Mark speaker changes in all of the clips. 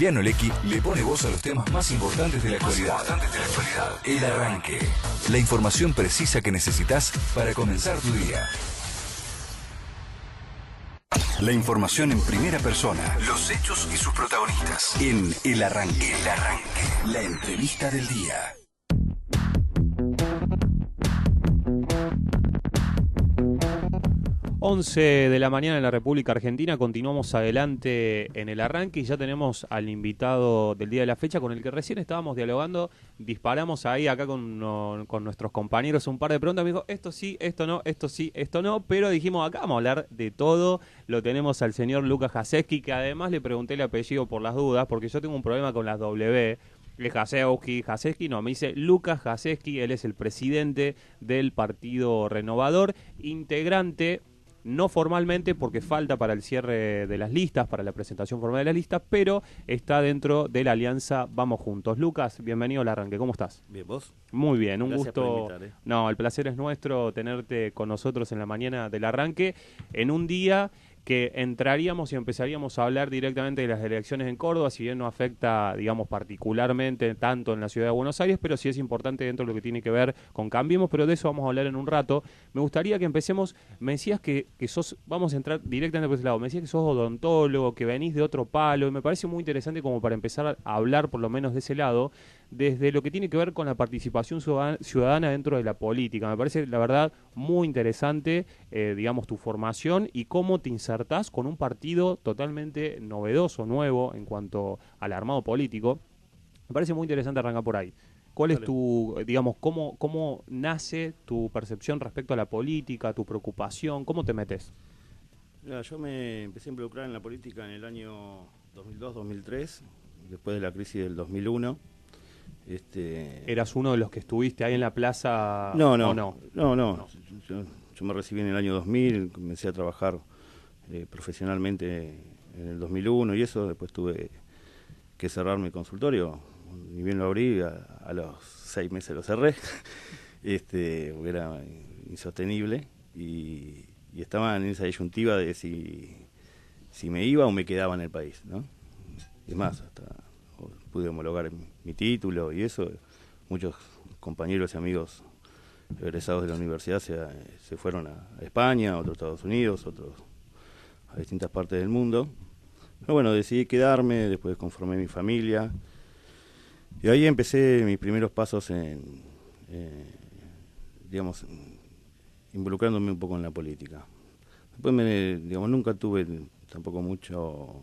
Speaker 1: Emiliano Lecchi le pone voz a los temas más importantes de la actualidad. El Arranque. La información precisa que necesitas para comenzar tu día. La información en primera persona, los hechos y sus protagonistas. En El Arranque. La entrevista del día.
Speaker 2: 11 de la mañana en la República Argentina, continuamos adelante en El Arranque y ya tenemos al invitado del día de la fecha con el que recién estábamos dialogando. Disparamos ahí acá con nuestros compañeros un par de preguntas. Me dijo, esto sí, esto no, esto sí, esto no, pero dijimos, acá vamos a hablar de todo. Lo tenemos al señor Lucas Jaseski, que además le pregunté el apellido por las dudas, porque yo tengo un problema con las W. Jaseski, no, me dice Lucas Jaseski. Él es el presidente del Partido Renovador, integrante, no formalmente porque falta para el cierre de las listas, para la presentación formal de las listas, pero está dentro de la alianza Vamos Juntos. Lucas, bienvenido al Arranque, ¿cómo estás?
Speaker 3: Bien, ¿vos?
Speaker 2: Muy bien, un
Speaker 3: Gracias
Speaker 2: gusto.
Speaker 3: por invitar,
Speaker 2: No, el placer es nuestro tenerte con nosotros en la mañana del Arranque, en un día que entraríamos y empezaríamos a hablar directamente de las elecciones en Córdoba, si bien no afecta, digamos, particularmente tanto en la ciudad de Buenos Aires, pero sí es importante dentro de lo que tiene que ver con Cambiemos, pero de eso vamos a hablar en un rato. Me gustaría que empecemos, me decías que sos, vamos a entrar directamente por ese lado, me decías que sos odontólogo, que venís de otro palo, y me parece muy interesante como para empezar a hablar por lo menos de ese lado, desde lo que tiene que ver con la participación ciudadana dentro de la política. Me parece, la verdad, muy interesante, digamos, tu formación y cómo te insertás con un partido totalmente novedoso, nuevo en cuanto al armado político. Me parece muy interesante arrancar por ahí. ¿Cuál es tu, digamos, cómo nace tu percepción respecto a la política, tu preocupación? ¿Cómo te metes?
Speaker 3: Mira, yo me empecé a involucrar en la política en el año 2002-2003, después de la crisis del 2001.
Speaker 2: ¿Eras uno de los que estuviste ahí en la plaza?
Speaker 3: No. Yo me recibí en el año 2000, comencé a trabajar profesionalmente en el 2001 y eso, después tuve que cerrar mi consultorio, ni bien lo abrí, a los 6 meses lo cerré, porque era insostenible y estaba en esa disyuntiva de si me iba o me quedaba en el país, ¿no? Es más, hasta pude homologar mi título y eso. Muchos compañeros y amigos egresados de la universidad se fueron a España, otros a Estados Unidos, otros a distintas partes del mundo. Pero bueno, decidí quedarme, después conformé mi familia y ahí empecé mis primeros pasos digamos, involucrándome un poco en la política. Después nunca tuve tampoco mucho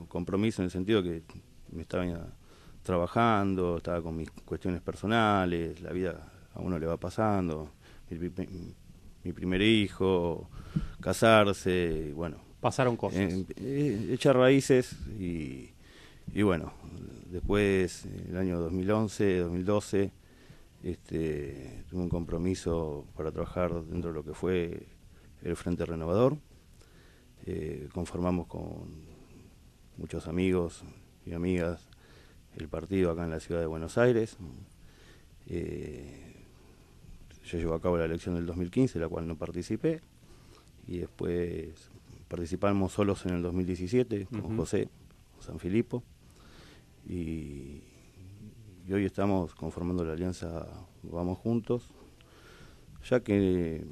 Speaker 3: compromiso en el sentido que me estaba trabajando, estaba con mis cuestiones personales, la vida a uno le va pasando, mi primer hijo, casarse, bueno.
Speaker 2: Pasaron cosas.
Speaker 3: Echar raíces y bueno, después, en el año 2011, 2012, tuve un compromiso para trabajar dentro de lo que fue el Frente Renovador. Conformamos con muchos amigos y amigas el partido acá en la ciudad de Buenos Aires. Yo llevo a cabo la elección del 2015, la cual no participé, y después participamos solos en el 2017 con José Sanfilippo, y hoy estamos conformando la alianza Vamos Juntos, ya que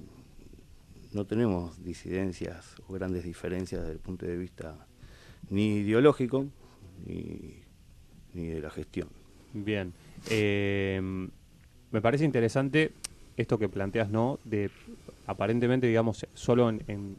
Speaker 3: no tenemos disidencias o grandes diferencias desde el punto de vista ni ideológico ni de la gestión.
Speaker 2: Bien. Me parece interesante esto que planteas, ¿no? De aparentemente, digamos, solo en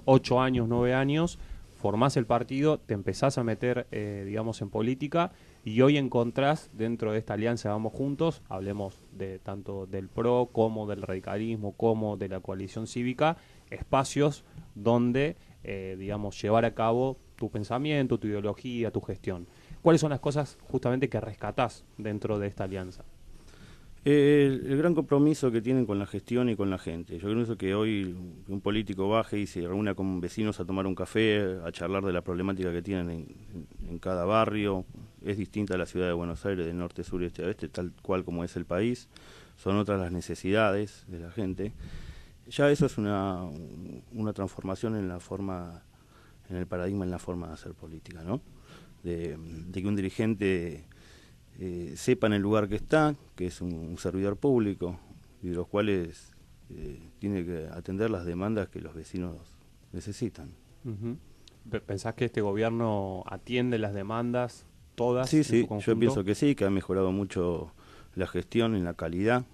Speaker 2: 8 años, 9 años, formás el partido, te empezás a meter, digamos, en política y hoy encontrás dentro de esta alianza Vamos Juntos, hablemos de tanto del PRO como del radicalismo, como de la coalición cívica, espacios donde, digamos, llevar a cabo tu pensamiento, tu ideología, tu gestión. ¿Cuáles son las cosas justamente que rescatás dentro de esta alianza?
Speaker 3: El gran compromiso que tienen con la gestión y con la gente. Yo creo que hoy un político baje y se reúna con vecinos a tomar un café, a charlar de la problemática que tienen en cada barrio. Es distinta a la ciudad de Buenos Aires, del norte, sur, este, oeste, tal cual como es el país. Son otras las necesidades de la gente. Ya eso es una transformación en la forma en el paradigma, en la forma de hacer política, ¿no? De que un dirigente sepa en el lugar que está, que es un servidor público, y de los cuales tiene que atender las demandas que los vecinos necesitan.
Speaker 2: ¿Pensás que este gobierno atiende las demandas todas
Speaker 3: Sí,
Speaker 2: en
Speaker 3: sí,
Speaker 2: su conjunto?
Speaker 3: yo pienso que sí, que ha mejorado mucho la gestión en la calidad.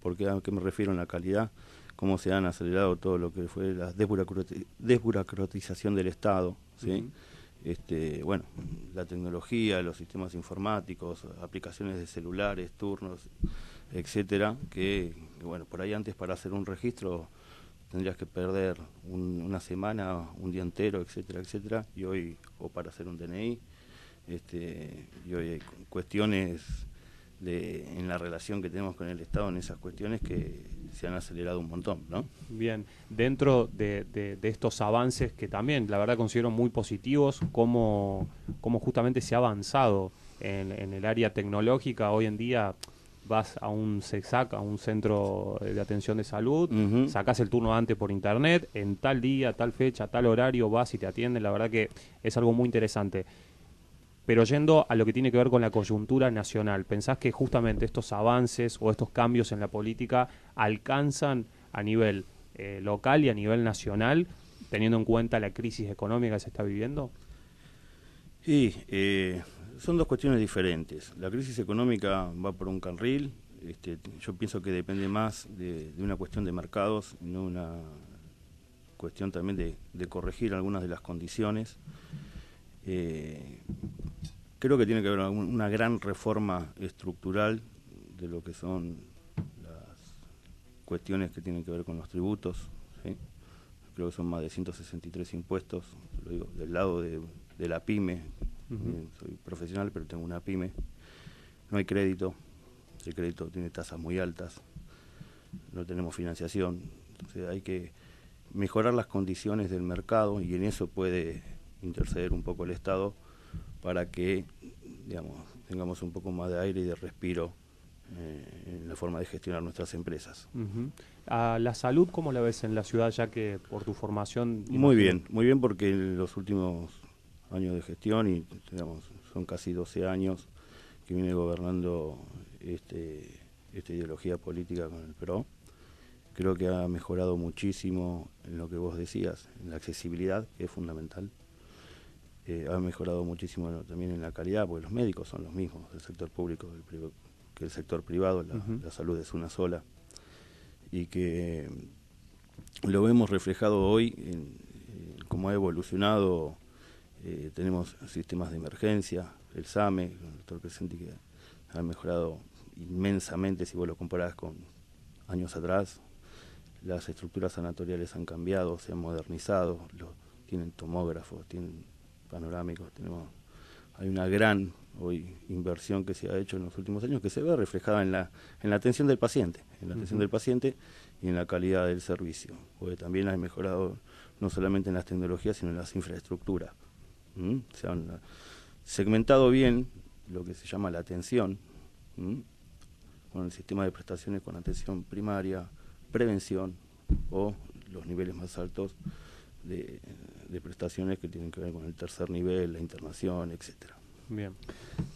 Speaker 3: Porque ¿a qué me refiero en la calidad? Cómo se han acelerado todo lo que fue la desburocratización del Estado, ¿sí? Bueno, la tecnología, los sistemas informáticos, aplicaciones de celulares, turnos, etcétera, que bueno, por ahí antes para hacer un registro tendrías que perder una semana, un día entero, etcétera, etcétera, y hoy, o para hacer un DNI, y hoy hay cuestiones en la relación que tenemos con el Estado en esas cuestiones que se han acelerado un montón, ¿no?
Speaker 2: Bien, dentro de estos avances que también la verdad considero muy positivos, cómo justamente se ha avanzado en el área tecnológica. Hoy en día vas a un CESAC, a un centro de atención de salud, sacás el turno antes por internet, en tal día, tal fecha, tal horario vas y te atienden. La verdad que es algo muy interesante. Pero yendo a lo que tiene que ver con la coyuntura nacional, ¿pensás que justamente estos avances o estos cambios en la política alcanzan a nivel local y a nivel nacional, teniendo en cuenta la crisis económica que se está viviendo?
Speaker 3: Sí, son dos cuestiones diferentes. La crisis económica va por un carril. Yo pienso que depende más de una cuestión de mercados, no una cuestión también de corregir algunas de las condiciones. Creo que tiene que haber una gran reforma estructural de lo que son las cuestiones que tienen que ver con los tributos, ¿sí? Creo que son más de 163 impuestos, lo digo, del lado de la pyme. Soy profesional, pero tengo una pyme. No hay crédito, el crédito tiene tasas muy altas, no tenemos financiación, entonces hay que mejorar las condiciones del mercado, y en eso puede interceder un poco el Estado para que, digamos, tengamos un poco más de aire y de respiro en la forma de gestionar nuestras empresas.
Speaker 2: ¿A la salud cómo la ves en la ciudad, ya que por tu formación?
Speaker 3: Muy bien, porque en los últimos años de gestión, y digamos, son casi 12 años que viene gobernando esta ideología política con el PRO, creo que ha mejorado muchísimo en lo que vos decías, en la accesibilidad, que es fundamental. Ha mejorado muchísimo también en la calidad, porque los médicos son los mismos del sector público que el sector privado, la salud es una sola, y que lo vemos reflejado hoy en cómo ha evolucionado. Tenemos sistemas de emergencia, el SAME, el doctor Crescenti, que ha mejorado inmensamente si vos lo comparás con años atrás. Las estructuras sanatoriales han cambiado, se han modernizado, tienen tomógrafos, tienen panorámicos, hay una gran inversión que se ha hecho en los últimos años, que se ve reflejada en la atención del paciente, y en la calidad del servicio, porque también ha mejorado no solamente en las tecnologías, sino en las infraestructuras. Se han segmentado bien lo que se llama la atención, con el sistema de prestaciones con atención primaria, prevención, o los niveles más altos de prestaciones que tienen que ver con el tercer nivel, la internación, etcétera.
Speaker 2: Bien.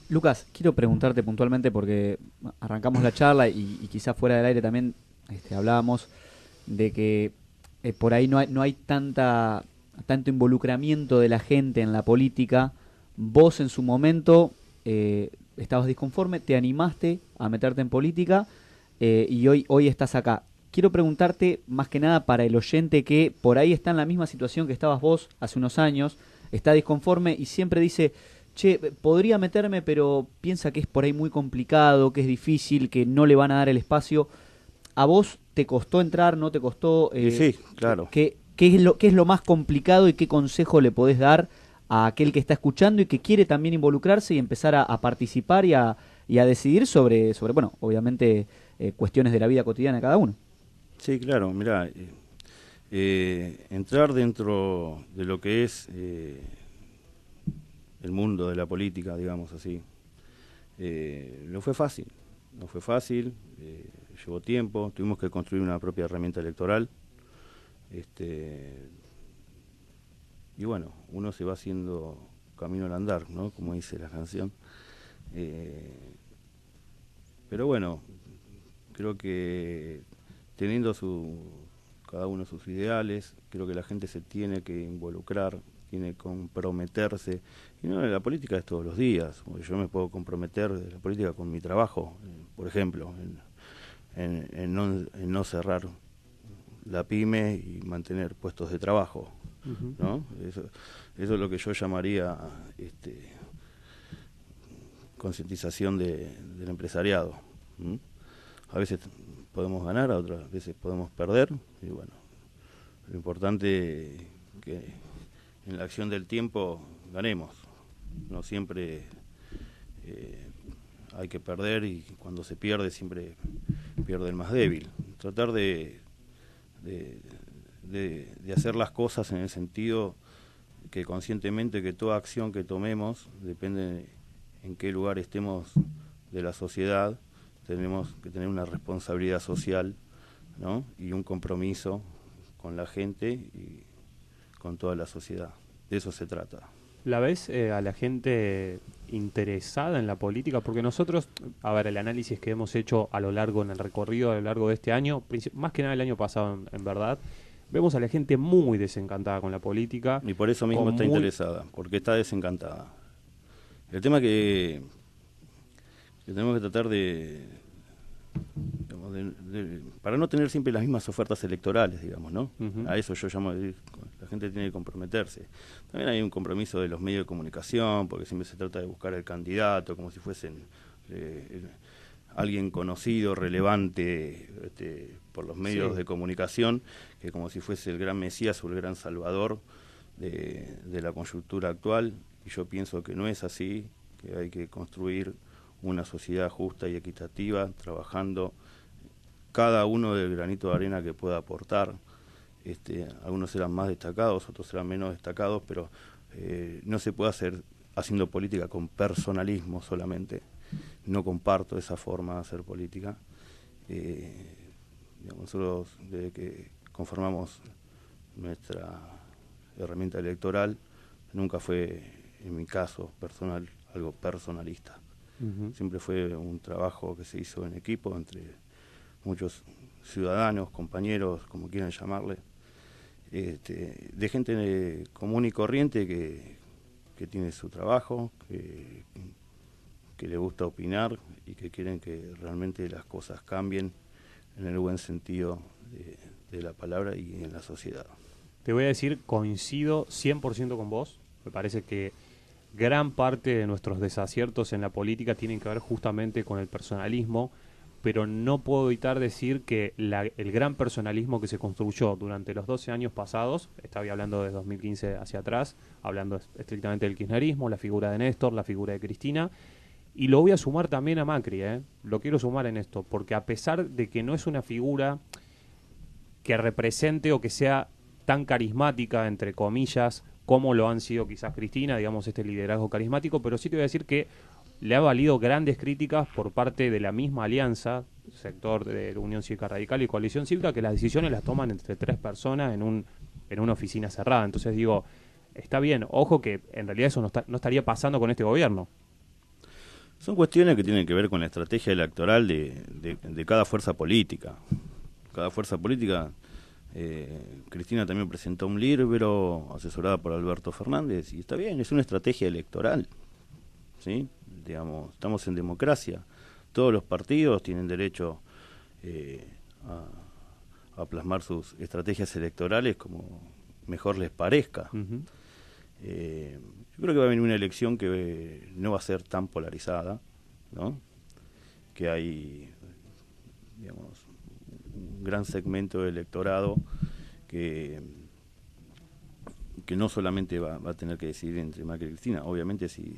Speaker 4: Lucas, quiero preguntarte puntualmente, porque arrancamos la charla y quizás fuera del aire también hablábamos de que por ahí no hay tanto involucramiento de la gente en la política. Vos en su momento estabas disconforme, te animaste a meterte en política y hoy estás acá. Quiero preguntarte, más que nada para el oyente que por ahí está en la misma situación que estabas vos hace unos años, está disconforme y siempre dice, che, podría meterme, pero piensa que es por ahí muy complicado, que es difícil, que no le van a dar el espacio. ¿A vos te costó entrar, no te costó?
Speaker 3: Sí, claro.
Speaker 4: ¿Qué es lo más complicado y qué consejo le podés dar a aquel que está escuchando y que quiere también involucrarse y empezar a participar y a decidir sobre bueno, obviamente cuestiones de la vida cotidiana de cada uno?
Speaker 3: Sí, claro, mirá, entrar dentro de lo que es el mundo de la política, digamos así, no fue fácil, llevó tiempo, tuvimos que construir una propia herramienta electoral, y bueno, uno se va haciendo camino al andar, ¿no? Como dice la canción. Pero bueno, creo que teniendo cada uno sus ideales, creo que la gente se tiene que involucrar, tiene que comprometerse. Y no, la política es todos los días. Yo me puedo comprometer de la política con mi trabajo, por ejemplo, en no cerrar la pyme y mantener puestos de trabajo, ¿no? Eso es lo que yo llamaría concientización del empresariado. A veces podemos ganar, a otras veces podemos perder, y bueno, lo importante es que en la acción del tiempo ganemos. No siempre hay que perder, y cuando se pierde siempre pierde el más débil. Tratar de hacer las cosas en el sentido que conscientemente que toda acción que tomemos, depende en qué lugar estemos de la sociedad, tenemos que tener una responsabilidad social, ¿no? Y un compromiso con la gente y con toda la sociedad. De eso se trata.
Speaker 2: ¿La ves a la gente interesada en la política? Porque nosotros, a ver, el análisis que hemos hecho a lo largo, en el recorrido, a lo largo de este año, más que nada el año pasado, en verdad, vemos a la gente muy desencantada con la política.
Speaker 3: Y por eso mismo está interesada, porque está desencantada. El tema que tenemos que tratar para no tener siempre las mismas ofertas electorales, digamos, ¿no? A eso yo llamo, la gente tiene que comprometerse. También hay un compromiso de los medios de comunicación, porque siempre se trata de buscar al candidato como si fuesen alguien conocido, relevante por los medios de comunicación, que como si fuese el gran Mesías o el gran Salvador de la coyuntura actual, y yo pienso que no es así, que hay que construir una sociedad justa y equitativa, trabajando cada uno del granito de arena que pueda aportar. Algunos serán más destacados, otros serán menos destacados, pero no se puede hacer haciendo política con personalismo solamente. No comparto esa forma de hacer política. Nosotros, desde que conformamos nuestra herramienta electoral, nunca fue, en mi caso personal, algo personalista. Siempre fue un trabajo que se hizo en equipo entre muchos ciudadanos, compañeros, como quieran llamarle, de gente común y corriente que tiene su trabajo, que le gusta opinar y que quieren que realmente las cosas cambien en el buen sentido de la palabra y en la sociedad.
Speaker 2: Te voy a decir, coincido 100% con vos. Me parece que gran parte de nuestros desaciertos en la política tienen que ver justamente con el personalismo, pero no puedo evitar decir que el gran personalismo que se construyó durante los 12 años pasados, estaba hablando de 2015 hacia atrás, hablando estrictamente del kirchnerismo, la figura de Néstor, la figura de Cristina, y lo voy a sumar también a Macri, lo quiero sumar en esto, porque a pesar de que no es una figura que represente o que sea tan carismática, entre comillas, como lo han sido quizás Cristina, digamos, este liderazgo carismático, pero sí te voy a decir que le ha valido grandes críticas por parte de la misma alianza, sector de la Unión Cívica Radical y Coalición Cívica, que las decisiones las toman entre 3 personas en una oficina cerrada. Entonces digo, está bien, ojo que en realidad eso no estaría pasando con este gobierno.
Speaker 3: Son cuestiones que tienen que ver con la estrategia electoral de cada fuerza política. Cada fuerza política... Cristina también presentó un libro asesorada por Alberto Fernández, y está bien, es una estrategia electoral, ¿sí? Digamos, estamos en democracia, todos los partidos tienen derecho a plasmar sus estrategias electorales como mejor les parezca. Yo creo que va a venir una elección que no va a ser tan polarizada, ¿no? Que hay, digamos, un gran segmento del electorado que no solamente va a tener que decidir entre Macri y Cristina, obviamente si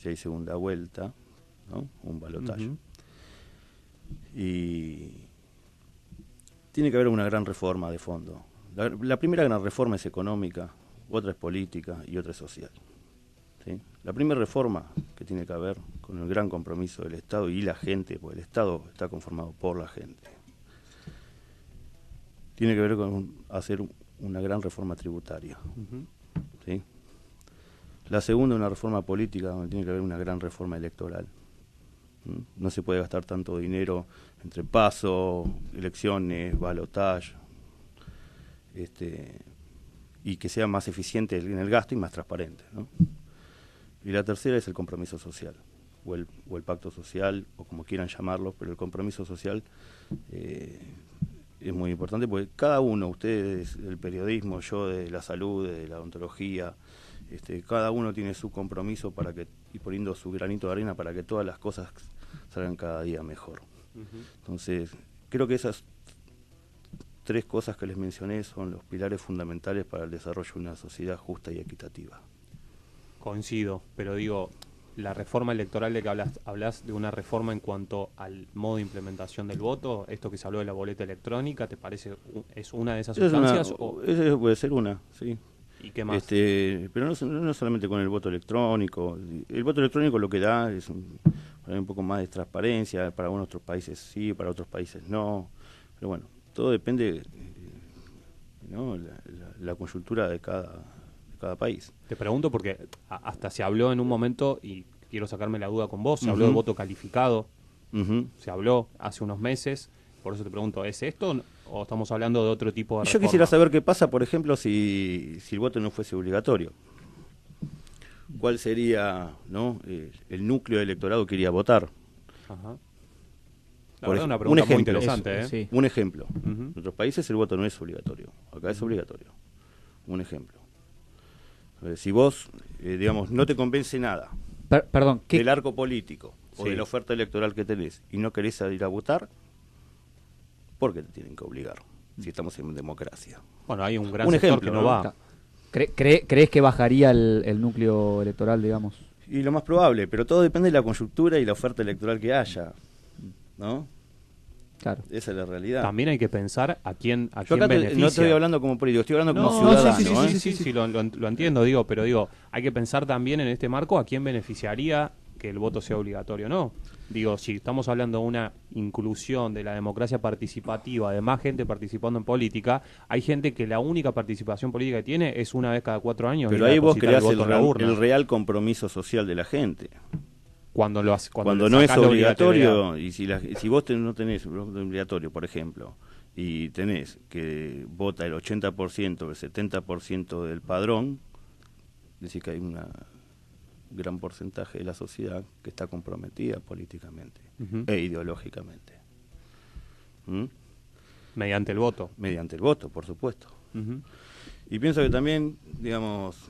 Speaker 3: hay segunda vuelta, ¿no? Un balotaje. Y tiene que haber una gran reforma de fondo. La primera gran reforma es económica, otra es política y otra es social, ¿sí? La primera reforma que tiene que haber con el gran compromiso del Estado y la gente, porque el Estado está conformado por la gente, tiene que ver con hacer una gran reforma tributaria.
Speaker 2: Ujú.
Speaker 3: ¿Sí? La segunda, una reforma política donde tiene que haber una gran reforma electoral. No se puede gastar tanto dinero entre paso, elecciones, balotaje, y que sea más eficiente en el gasto y más transparente, ¿no? Y la tercera es el compromiso social, o el pacto social, o como quieran llamarlo, pero el compromiso social es muy importante porque cada uno, ustedes del periodismo, yo de la salud, de la odontología, cada uno tiene su compromiso y poniendo su granito de arena para que todas las cosas salgan cada día mejor.
Speaker 2: Ujú.
Speaker 3: Entonces, creo que esas tres cosas que les mencioné son los pilares fundamentales para el desarrollo de una sociedad justa y equitativa.
Speaker 2: Coincido, pero digo, la reforma electoral de que hablas de una reforma en cuanto al modo de implementación del voto, esto que se habló de la boleta electrónica, ¿te parece es una de esas sustancias?
Speaker 3: Esa puede ser una, sí.
Speaker 2: ¿Y qué más?
Speaker 3: Pero no solamente con el voto electrónico. El voto electrónico lo que da es un poco más de transparencia. Para algunos otros países sí, para otros países no. Pero bueno, todo depende, ¿no? La coyuntura de cada país.
Speaker 2: Te pregunto porque hasta se habló en un momento, y quiero sacarme la duda con vos, se habló de voto calificado, se habló hace unos meses, por eso te pregunto, ¿es esto o estamos hablando de otro tipo de reforma?
Speaker 3: Yo quisiera saber qué pasa, por ejemplo, si el voto no fuese obligatorio. ¿Cuál sería, ¿no? El núcleo del electorado que iría a votar?
Speaker 2: Ajá. La
Speaker 3: Por
Speaker 2: verdad, una
Speaker 3: un
Speaker 2: pregunta muy
Speaker 3: ejemplo,
Speaker 2: interesante, ¿eh?
Speaker 4: Sí.
Speaker 3: Un ejemplo.
Speaker 2: Ujú.
Speaker 3: En otros países el voto no es obligatorio. Acá es obligatorio. Un ejemplo. Si vos, digamos, no te convence nada
Speaker 4: Perdón, ¿qué?
Speaker 3: del arco político o
Speaker 2: Sí.
Speaker 3: de la oferta electoral que tenés y no querés ir a votar, ¿por qué te tienen que obligar? Si estamos en democracia.
Speaker 2: Bueno, hay un gran
Speaker 3: Un
Speaker 2: sector
Speaker 3: ejemplo,
Speaker 2: que no
Speaker 3: ¿no?
Speaker 2: va.
Speaker 4: ¿Crees que bajaría el núcleo electoral, digamos?
Speaker 3: Y lo más probable, pero todo depende de la coyuntura y la oferta electoral que haya, ¿no?
Speaker 4: Claro.
Speaker 3: Esa es la realidad.
Speaker 2: También hay que pensar a quién
Speaker 3: Yo acá
Speaker 2: beneficia.
Speaker 3: no estoy hablando como político, estoy hablando como
Speaker 2: No,
Speaker 3: ciudadano.
Speaker 2: sí, lo entiendo, pero digo, hay que pensar también en este marco a quién beneficiaría que el voto sea obligatorio o no. Digo, si estamos hablando de una inclusión de la democracia participativa, de más gente participando en política, hay gente que la única participación política que tiene es una vez cada 4 años.
Speaker 3: Pero
Speaker 2: ir a
Speaker 3: ahí vos
Speaker 2: depositar
Speaker 3: creás
Speaker 2: voto en la urna.
Speaker 3: el real compromiso social de la gente.
Speaker 2: Cuando
Speaker 3: Cuando
Speaker 2: le
Speaker 3: no es
Speaker 2: sacás la
Speaker 3: obligatorio, y si vos no tenés un voto obligatorio, por ejemplo, y tenés que vota el 80%, el 70% del padrón, decís que hay un gran porcentaje de la sociedad que está comprometida políticamente
Speaker 2: Ujú.
Speaker 3: e ideológicamente. ¿Mm?
Speaker 2: Mediante el voto.
Speaker 3: Mediante el voto, por supuesto.
Speaker 2: Ujú.
Speaker 3: Y pienso que también, digamos,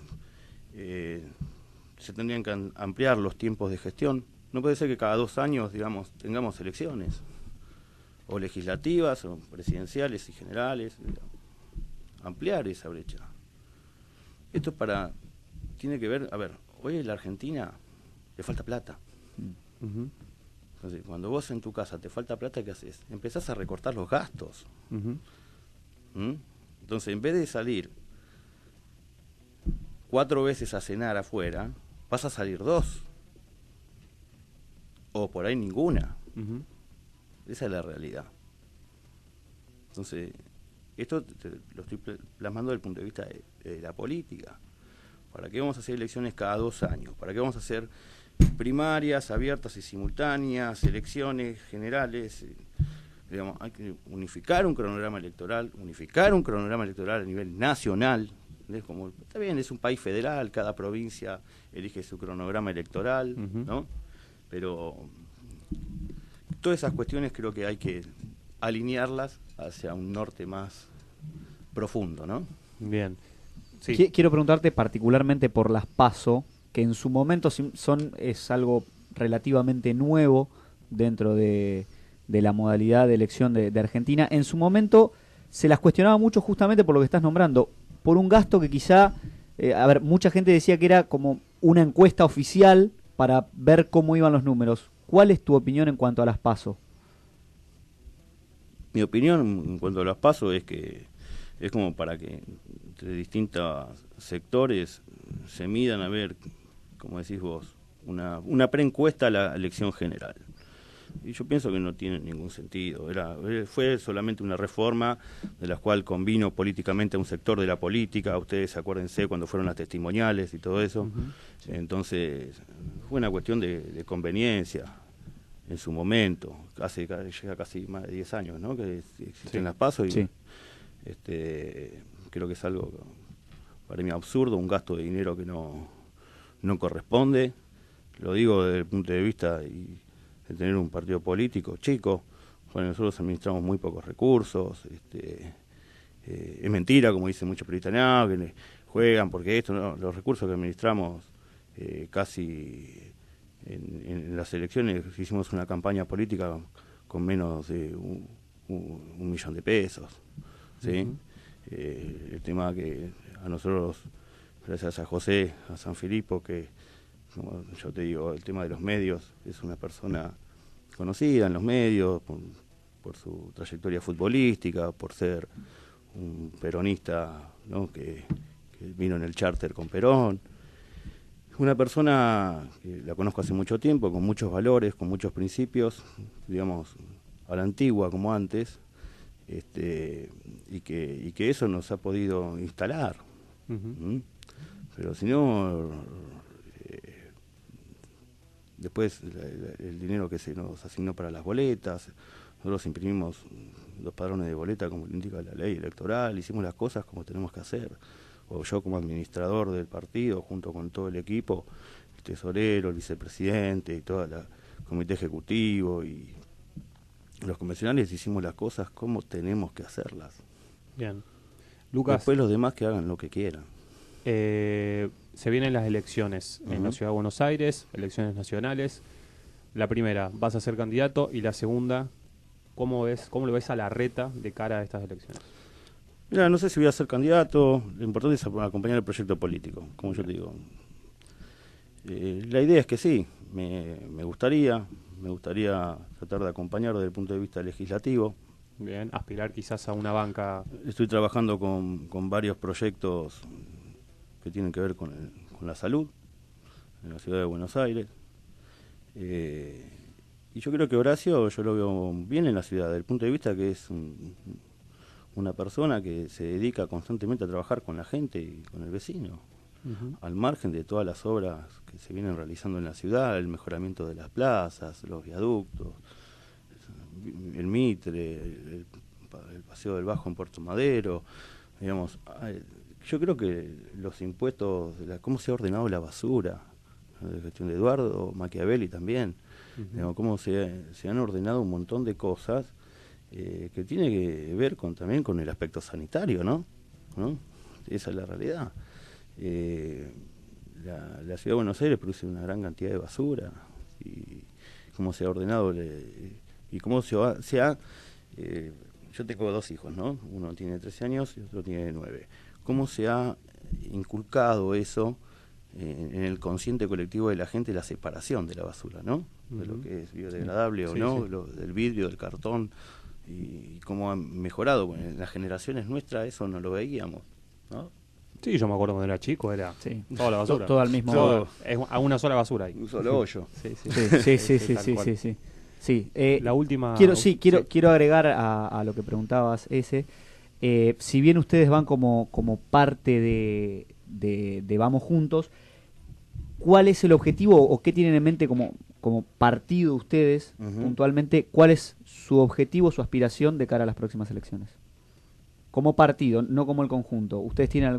Speaker 3: se tendrían que ampliar los tiempos de gestión. No puede ser que cada 2 años, digamos, tengamos elecciones, o legislativas, o presidenciales y generales. Ampliar esa brecha. Esto tiene que ver, a ver, hoy en la Argentina le falta plata.
Speaker 2: Ujú.
Speaker 3: Entonces, cuando vos en tu casa te falta plata, ¿qué haces? Empezás a recortar los gastos.
Speaker 2: Ujú.
Speaker 3: ¿Mm? Entonces, en vez de salir 4 veces a cenar afuera, vas a salir 2. O por ahí ninguna.
Speaker 2: Ujú.
Speaker 3: Esa es la realidad. Entonces, esto lo estoy plasmando desde el punto de vista de la política. ¿Para qué vamos a hacer elecciones cada 2 años? ¿Para qué vamos a hacer primarias abiertas y simultáneas, elecciones generales? Digamos, hay que unificar un cronograma electoral a nivel nacional. Como, está bien, es un país federal, cada provincia elige su cronograma electoral,
Speaker 2: Ujú.
Speaker 3: ¿no? Pero todas esas cuestiones creo que hay que alinearlas hacia un norte más profundo, ¿no?
Speaker 2: Bien. Sí.
Speaker 4: Quiero preguntarte particularmente por las PASO, que en su momento es algo relativamente nuevo dentro de la modalidad de elección de Argentina. En su momento se las cuestionaba mucho justamente por lo que estás nombrando, por un gasto que quizá, mucha gente decía que era como una encuesta oficial para ver cómo iban los números. ¿Cuál es tu opinión en cuanto a las PASO?
Speaker 3: Mi opinión en cuanto a las PASO es que es como para que entre distintos sectores se midan a ver, como decís vos, una preencuesta a la elección general. Y yo pienso que no tiene ningún sentido. Fue solamente una reforma de la cual convino políticamente a un sector de la política. Ustedes acuérdense cuando fueron las testimoniales y todo eso. Sí. Entonces, fue una cuestión de conveniencia en su momento. Llega casi más de 10 años, ¿no? Que existen las PASO y creo que es algo para mí absurdo, un gasto de dinero que no corresponde. Lo digo desde el punto de vista de tener un partido político chico. Bueno, nosotros administramos muy pocos recursos. Es mentira, como dicen muchos periodistas, no, que juegan porque esto, no. Los recursos que administramos casi en las elecciones hicimos una campaña política con menos de un millón de pesos, ¿sí? El tema que a nosotros, gracias a José, a San Filipo, que como yo te digo, el tema de los medios, es una persona conocida en los medios por su trayectoria futbolística, por ser un peronista, ¿no? que vino en el charter con Perón. Una persona que la conozco hace mucho tiempo, con muchos valores, con muchos principios, digamos, a la antigua como antes, y que eso nos ha podido instalar. Pero si no, después el dinero que se nos asignó para las boletas, nosotros imprimimos los padrones de boleta como indica la ley electoral, hicimos las cosas como tenemos que hacer. O yo como administrador del partido, junto con todo el equipo, el tesorero, el vicepresidente y todo el comité ejecutivo y los convencionales, hicimos las cosas como tenemos que hacerlas.
Speaker 2: Bien. Lucas,
Speaker 3: después los demás que hagan lo que quieran.
Speaker 2: Se vienen las elecciones en la Ciudad de Buenos Aires, elecciones nacionales. La primera, vas a ser candidato, y la segunda, ¿cómo lo ves a Larreta de cara a estas elecciones?
Speaker 3: Mira, no sé si voy a ser candidato, lo importante es acompañar el proyecto político, como yo te digo. La idea es que sí, me gustaría tratar de acompañar desde el punto de vista legislativo.
Speaker 2: Bien, aspirar quizás a una banca.
Speaker 3: Estoy trabajando con varios proyectos que tienen que ver con la salud en la ciudad de Buenos Aires. Y yo creo que Horacio, yo lo veo bien en la ciudad, desde el punto de vista que es una persona que se dedica constantemente a trabajar con la gente y con el vecino, al margen de todas las obras que se vienen realizando en la ciudad, el mejoramiento de las plazas, los viaductos, el Mitre, el Paseo del Bajo en Puerto Madero, digamos. Yo creo que los impuestos, cómo se ha ordenado la basura, de gestión de Eduardo Machiavelli también, digamos, cómo se han ordenado un montón de cosas que tiene que ver también con el aspecto sanitario, ¿no? Esa es la realidad. La ciudad de Buenos Aires produce una gran cantidad de basura, y cómo se ha ordenado y cómo se ha yo tengo 2 hijos, ¿no? Uno tiene 13 años y otro tiene 9. ¿Cómo se ha inculcado eso en el consciente colectivo de la gente, la separación de la basura, ¿no? De lo que es biodegradable o no, del vidrio, del cartón, y cómo han mejorado. Bueno, en las generaciones nuestras eso no lo veíamos, ¿no?
Speaker 2: Sí, yo me acuerdo cuando era chico, era toda la basura.
Speaker 4: Todo al mismo
Speaker 2: a una sola basura ahí.
Speaker 3: Un solo hoyo.
Speaker 4: Sí.
Speaker 2: La última.
Speaker 4: Quiero agregar a lo que preguntabas, si bien ustedes van como parte de Vamos Juntos, ¿cuál es el objetivo o qué tienen en mente como partido ustedes puntualmente? ¿Cuál es su objetivo, su aspiración de cara a las próximas elecciones? Como partido, no como el conjunto. ¿Ustedes tienen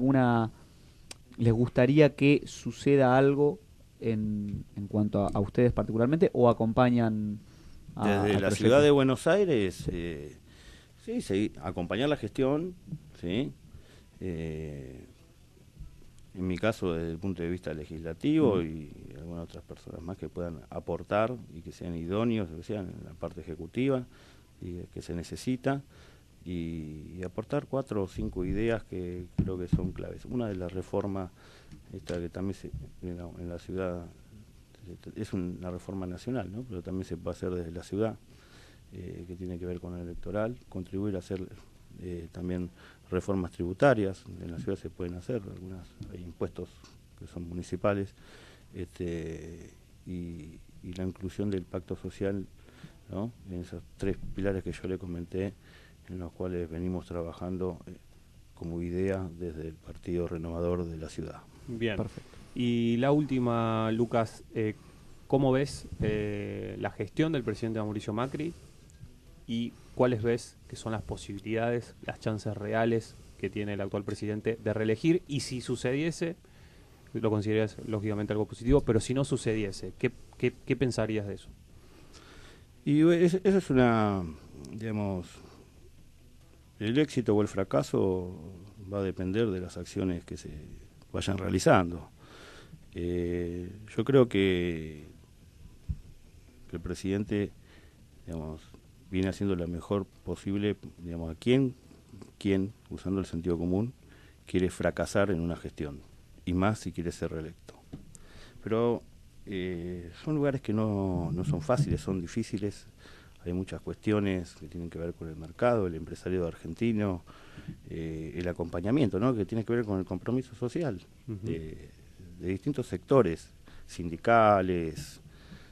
Speaker 4: les gustaría que suceda algo en cuanto a ustedes particularmente, o acompañan
Speaker 3: desde la ciudad de Buenos Aires? Sí, acompañar la gestión, ¿sí? En mi caso, desde el punto de vista legislativo, y algunas otras personas más que puedan aportar y que sean idóneos, que sean en la parte ejecutiva y que se necesita, y aportar 4 o 5 ideas que creo que son claves. Una de las reformas, esta que también en la ciudad es una reforma nacional, ¿no? Pero también se puede hacer desde la ciudad, que tiene que ver con el electoral, contribuir a hacer también reformas tributarias. En la ciudad se pueden hacer hay impuestos que son municipales, y la inclusión del pacto social ¿no? En esos 3 pilares que yo le comenté, en los cuales venimos trabajando como idea desde el Partido Renovador de la ciudad.
Speaker 2: Bien.
Speaker 4: Perfecto.
Speaker 2: Y la última, Lucas, ¿cómo ves la gestión del presidente Mauricio Macri y cuáles ves que son las posibilidades, las chances reales que tiene el actual presidente de reelegir? Y si sucediese, lo consideras lógicamente algo positivo, pero si no sucediese, ¿qué pensarías de eso?
Speaker 3: Y eso es una, digamos, el éxito o el fracaso va a depender de las acciones que se vayan realizando. Yo creo que el presidente, digamos, viene haciendo lo mejor posible, digamos, a quien, usando el sentido común, quiere fracasar en una gestión, y más si quiere ser reelecto. Pero son lugares que no son fáciles, son difíciles. Hay muchas cuestiones que tienen que ver con el mercado, el empresariado argentino, el acompañamiento, ¿no? Que tiene que ver con el compromiso social de distintos sectores, sindicales,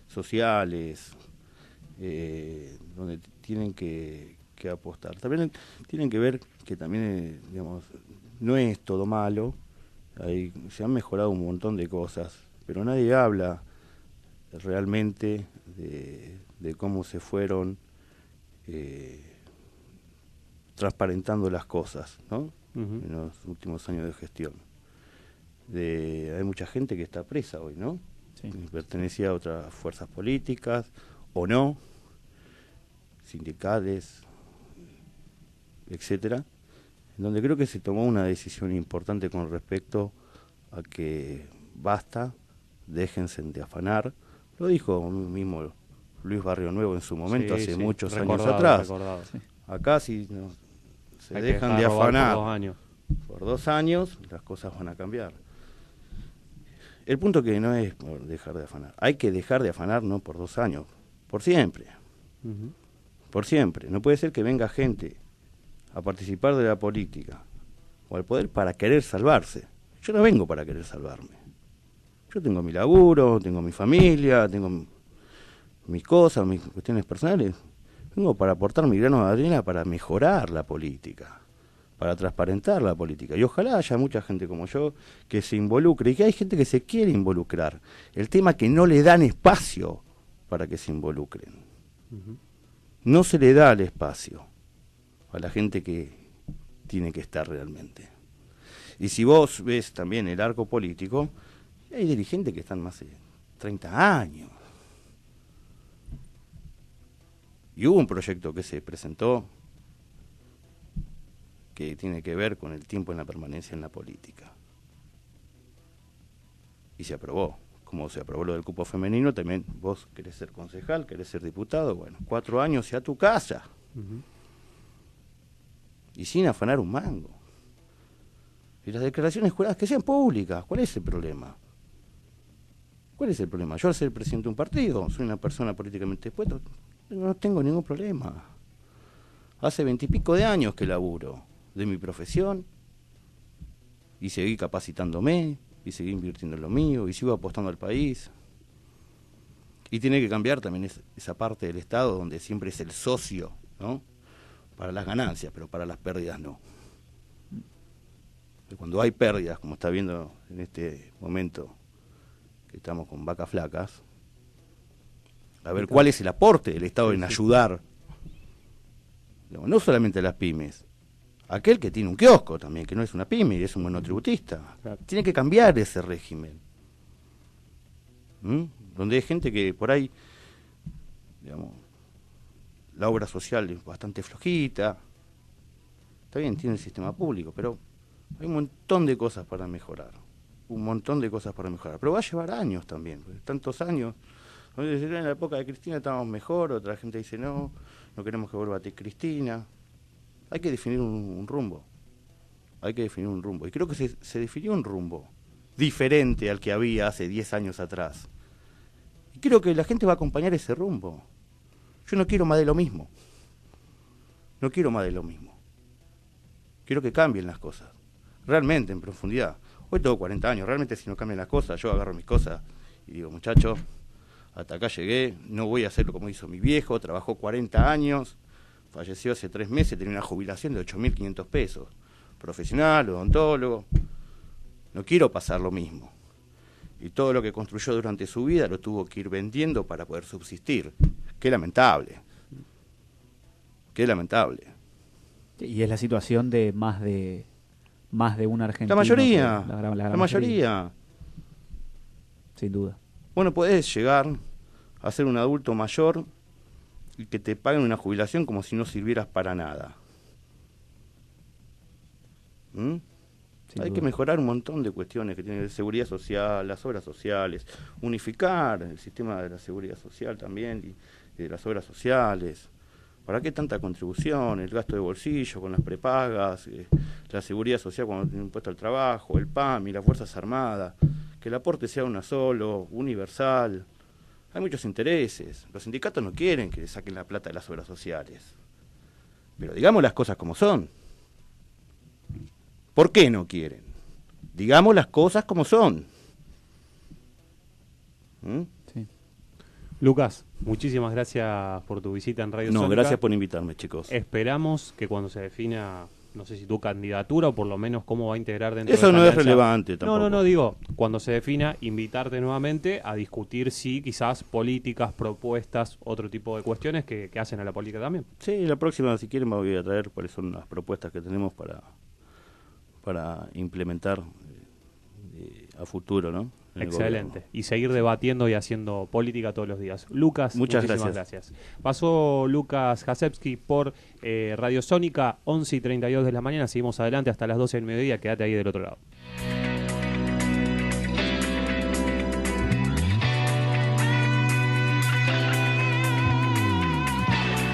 Speaker 3: sociales, donde tienen que apostar. También tienen que ver que también, digamos, no es todo malo, se han mejorado un montón de cosas, pero nadie habla realmente de cómo se fueron transparentando las cosas, ¿no? En los últimos años de gestión. Hay mucha gente que está presa hoy, ¿no? Sí. Pertenecía a otras fuerzas políticas, o no, sindicales, etcétera, en donde creo que se tomó una decisión importante con respecto a que basta, déjense de afanar. Lo dijo mismo Luis Barrio Nuevo en su momento, hace muchos años atrás. Sí. Acá si no, se dejan de afanar por 2 años, las cosas van a cambiar. El punto que no es por dejar de afanar, hay que dejar de afanar no por 2 años, por siempre. Por siempre. No puede ser que venga gente a participar de la política o al poder para querer salvarse. Yo no vengo para querer salvarme. Yo tengo mi laburo, tengo mi familia, tengo mis cosas, mis cuestiones personales. Vengo para aportar mi grano de arena para mejorar la política, para transparentar la política. Y ojalá haya mucha gente como yo que se involucre, y que hay gente que se quiere involucrar. El tema es que no le dan espacio para que se involucren. No se le da el espacio a la gente que tiene que estar realmente. Y si vos ves también el arco político, hay dirigentes que están más de 30 años. Y hubo un proyecto que se presentó que tiene que ver con el tiempo en la permanencia en la política. Y se aprobó. Como se aprobó lo del cupo femenino, también vos querés ser concejal, querés ser diputado, bueno, 4 años y a tu casa. Y sin afanar un mango. Y las declaraciones juradas que sean públicas. ¿Cuál es el problema? ¿Cuál es el problema? Yo al ser presidente de un partido, soy una persona políticamente expuesta, no tengo ningún problema. Hace 20 y pico de años que laburo de mi profesión y seguí capacitándome y seguí invirtiendo en lo mío y sigo apostando al país. Y tiene que cambiar también esa parte del Estado donde siempre es el socio, ¿no? Para las ganancias, pero para las pérdidas no. Cuando hay pérdidas, como está viendo en este momento que estamos con vacas flacas, a ver cuál es el aporte del Estado en ayudar, no solamente a las pymes, aquel que tiene un kiosco también, que no es una pyme y es un monotributista. Claro. Tiene que cambiar ese régimen. Donde hay gente que por ahí, digamos, la obra social es bastante flojita. Está bien, tiene el sistema público, pero hay un montón de cosas para mejorar. Un montón de cosas para mejorar. Pero va a llevar años también, tantos años. En la época de Cristina estábamos mejor, otra gente dice no queremos que vuelva a ti Cristina. Hay que definir un rumbo. Hay que definir un rumbo. Y creo que se definió un rumbo diferente al que había hace 10 años atrás. Y creo que la gente va a acompañar ese rumbo. Yo no quiero más de lo mismo. No quiero más de lo mismo. Quiero que cambien las cosas. Realmente, en profundidad. Hoy tengo 40 años. Realmente si no cambian las cosas, yo agarro mis cosas y digo, muchachos, hasta acá llegué, no voy a hacerlo como hizo mi viejo, trabajó 40 años, falleció hace 3 meses, tenía una jubilación de 8.500 pesos, profesional, odontólogo, no quiero pasar lo mismo. Y todo lo que construyó durante su vida lo tuvo que ir vendiendo para poder subsistir. Qué lamentable. Qué lamentable.
Speaker 4: Y es la situación de más de un argentino.
Speaker 3: La mayoría.
Speaker 4: La
Speaker 3: mayoría.
Speaker 4: Sin duda.
Speaker 3: Bueno, podés llegar a ser un adulto mayor y que te paguen una jubilación como si no sirvieras para nada. Hay que mejorar un montón de cuestiones que tiene de seguridad social, las obras sociales, unificar el sistema de la seguridad social también y de las obras sociales. ¿Para qué tanta contribución? El gasto de bolsillo con las prepagas, la seguridad social cuando tiene impuesto al trabajo, el PAMI, las Fuerzas Armadas, que el aporte sea uno solo, universal. Hay muchos intereses. Los sindicatos no quieren que le saquen la plata de las obras sociales. Pero digamos las cosas como son. ¿Por qué no quieren? Digamos las cosas como son.
Speaker 4: Sí.
Speaker 2: Lucas, muchísimas gracias por tu visita en Radio
Speaker 3: No,
Speaker 2: Sónica.
Speaker 3: gracias por invitarme, chicos.
Speaker 2: Esperamos que cuando se defina, no sé si tu candidatura o por lo menos cómo va a integrar dentro
Speaker 3: Eso
Speaker 2: de
Speaker 3: no
Speaker 2: esta
Speaker 3: es
Speaker 2: alianza.
Speaker 3: relevante tampoco.
Speaker 2: No, digo, cuando se defina, invitarte nuevamente a discutir, sí, quizás políticas, propuestas, otro tipo de cuestiones que hacen a la política también.
Speaker 3: Sí, la próxima, si quieren, me voy a traer cuáles son las propuestas que tenemos para implementar a futuro, ¿no? En el
Speaker 2: Excelente.
Speaker 3: gobierno.
Speaker 2: Y seguir debatiendo y haciendo política todos los días. Lucas,
Speaker 3: Muchas
Speaker 2: muchísimas
Speaker 3: gracias.
Speaker 2: Pasó Lucas Jasewski por Radio Sónica, 11:32 de la mañana. Seguimos adelante hasta las 12 del mediodía. Quédate ahí del otro lado.